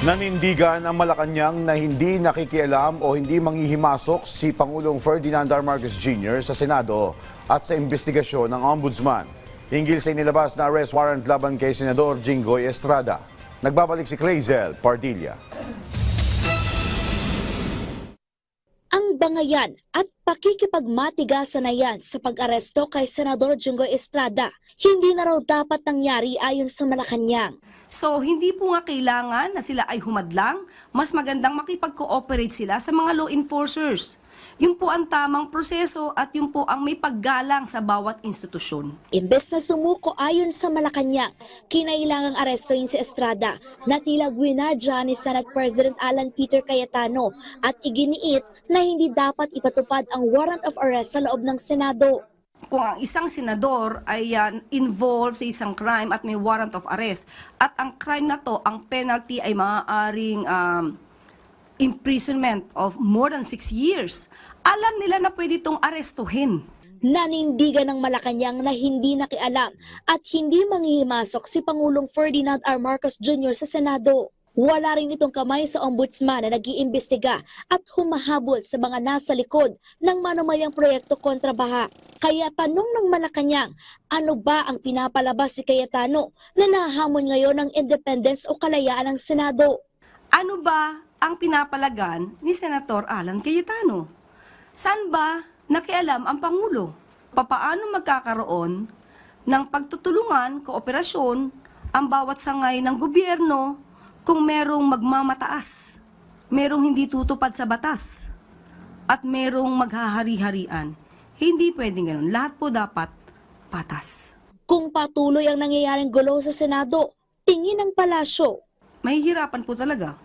Nanindigan ang Malacanang na hindi nakikialam o hindi manghihimasok si Pangulong Ferdinand R. Marcos Jr. sa Senado at sa investigasyon ng Ombudsman hinggil sa inilabas na arrest warrant laban kay Senador Jinggoy Estrada. Nagbabalik si Clazel Pardilla. Ang bangayan at pakikipagmatigasan na yan sa pag-aresto kay Senador Jinggoy Estrada, hindi na raw dapat nangyari ayon sa Malacanang. So, hindi po nga kailangan na sila ay humadlang. Mas magandang makipag-cooperate sila sa mga law enforcers. Yun po ang tamang proseso at yun po ang may paggalang sa bawat institusyon. Imbes na sumuko ayon sa Malacanang, kinailangang arestuhin si Estrada na tila gwinadya ni Senate President Alan Peter Cayetano at iginiit na hindi dapat ipatupad ang warrant of arrest sa loob ng Senado. Kung ang isang senador ay involved sa isang crime at may warrant of arrest at ang crime na to, ang penalty ay maaaring imprisonment of more than 6 years, alam nila na pwede itong arestuhin. Nanindigan ng Malacanang na hindi nakialam at hindi manghihimasok si Pangulong Ferdinand R. Marcos Jr. sa Senado. Wala rin itong kamay sa ombudsman na nag-iimbestiga at humahabol sa mga nasa likod ng manumayang proyekto kontra baha. Kaya tanong ng Malacanang, ano ba ang pinapalabas si Cayetano na nahamon ngayon ng independence o kalayaan ng Senado? Ano ba ang pinapalagan ni Senator Alan Cayetano? Saan ba nakialam ang Pangulo? Papaano magkakaroon ng pagtutulungan, kooperasyon ang bawat sangay ng gobyerno kung merong magmamataas, merong hindi tutupad sa batas, at merong maghahari-harian? Hindi pwedeng ganun. Lahat po dapat patas. Kung patuloy ang nangyayaring gulo sa Senado, tingin ng palasyo, Mahihirapan po talaga.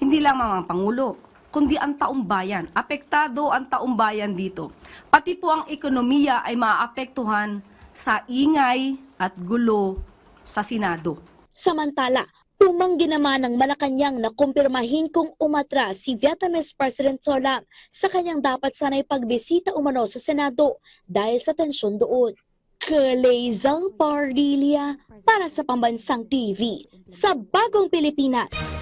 Hindi lang mga Pangulo, kundi ang taong bayan. Apektado ang taong bayan dito. Pati po ang ekonomiya ay maapektuhan sa ingay at gulo sa Senado. Samantala, tumanggi naman ng Malacanang na kumpirmahin kung umatras si Vietnamese President Solam sa kanyang dapat sanay pagbisita umano sa Senado dahil sa tensyon doon. Clazel Pardilla para sa Pambansang TV sa Bagong Pilipinas.